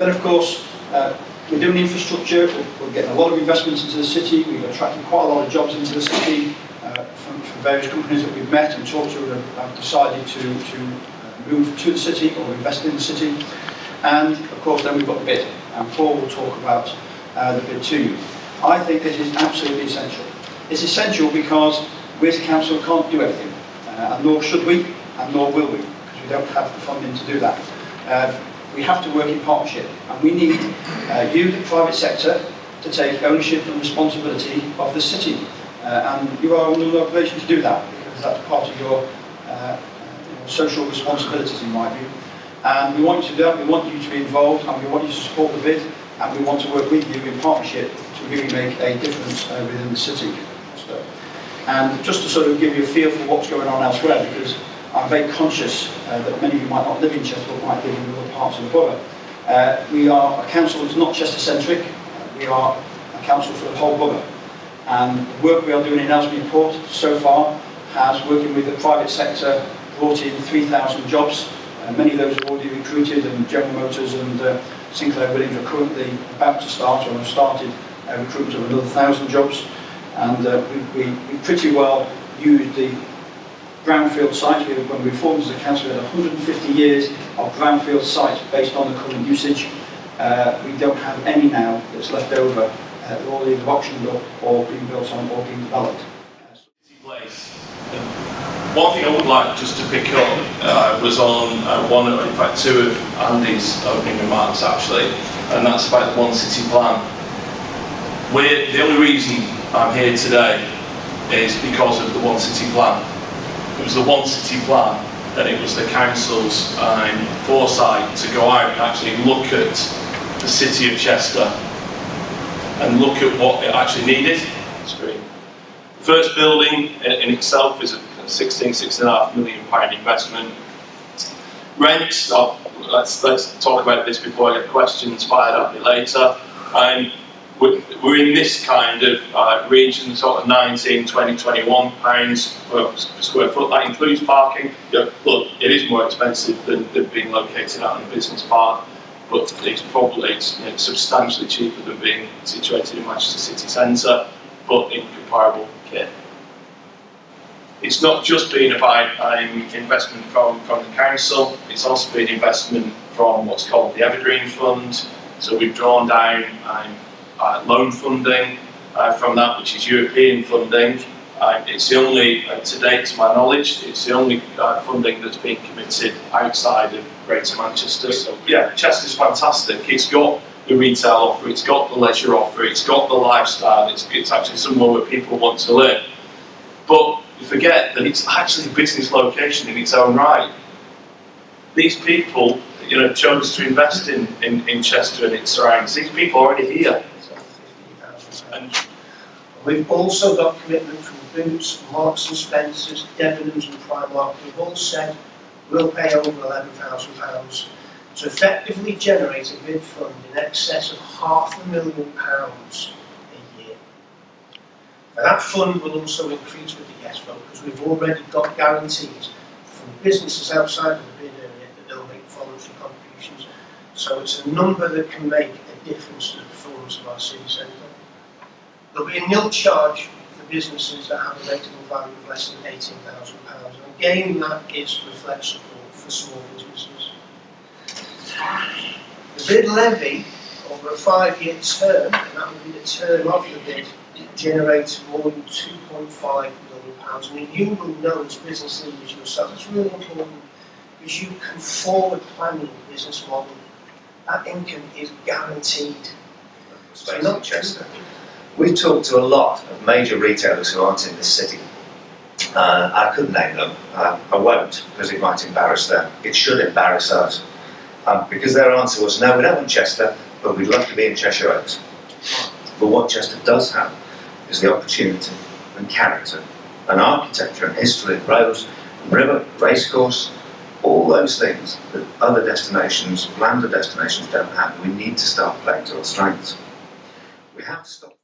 Then of course, we're doing infrastructure, we're getting a lot of investments into the city, we've attracted quite a lot of jobs into the city from various companies that we've met and talked to who have decided to move to the city or invest in the city. And of course then we've got the bid, and Paul will talk about the bid to you. I think this is absolutely essential. It's essential because we as a council can't do everything, and nor should we, and nor will we, because we don't have the funding to do that. We have to work in partnership, and we need you, the private sector, to take ownership and responsibility of the city. And you are under no obligation to do that, because that's part of your social responsibilities in my view. And we want you to do that, we want you to be involved, and we want you to support the bid, and we want to work with you in partnership to really make a difference within the city. And just to sort of give you a feel for what's going on elsewhere, because I'm very conscious that many of you might not live in Chester, but might live in other parts of the borough. We are a council that's not Chester-centric, we are a council for the whole borough. And the work we are doing in Ellesmere Port so far has, working with the private sector, brought in 3,000 jobs. Many of those are already recruited, and General Motors and Sinclair Williams are currently about to start, or have started recruitment of another 1,000 jobs. And we pretty well used the brownfield sites. When we formed as a council, we had 150 years of brownfield sites based on the current usage. We don't have any now that's left over. They're all either auctioned up or being built on or being developed. One thing I would like just to pick up was on in fact two of Andy's opening remarks actually, and that's about the One City Plan. The only reason I'm here today is because of the One City Plan. It was the One City Plan, and it was the council's foresight to go out and actually look at the city of Chester and look at what it actually needed. The first building in itself is a £16.5 million investment. Rents, let's talk about this before I get questions fired at me later. We're in this kind of region, sort of 19, 20, 21 pounds per square foot. That includes parking. Look, it is more expensive than being located out in a business park, but it's probably substantially cheaper than being situated in Manchester city centre, but in comparable kit. It's not just been about investment from the council, it's also been investment from what's called the Evergreen Fund. So we've drawn down loan funding from that, which is European funding. It's the only, to date to my knowledge, it's the only funding that's been committed outside of Greater Manchester. So yeah, Chester's fantastic. It's got the retail offer, it's got the leisure offer, it's got the lifestyle, it's actually somewhere where people want to live. But you forget that it's actually a business location in its own right. These people, chose to invest in Chester and its surroundings. These people are already here. And we've also got commitment from Boots, Marks and Spencer's, Debenhams and Primark. We've all said we'll pay over £11,000 to effectively generate a bid fund in excess of £500,000 a year. Now that fund will also increase with the yes vote, because we've already got guarantees from businesses outside of the bid area that they'll make voluntary contributions. So it's a number that can make a difference to the performance of our city centre. There'll be a nil charge for businesses that have a rateable value of less than £18,000. And again, that is to reflect support for small businesses. The bid levy over a 5-year term, and that will be the term of the bid, generates more than £2.5 million. And you will know as business leaders yourself, it's really important, because you can forward plan your business model. That income is guaranteed. So not Chester. We've talked to a lot of major retailers who aren't in this city. I could name them. I won't, because it might embarrass them. It should embarrass us. Because their answer was, no, we don't want Chester, but we'd love to be in Cheshire Oaks. But what Chester does have is the opportunity and character and architecture and history and roads and river, racecourse, all those things that other destinations, lander destinations don't have. We need to start playing to our strengths. We have to stop.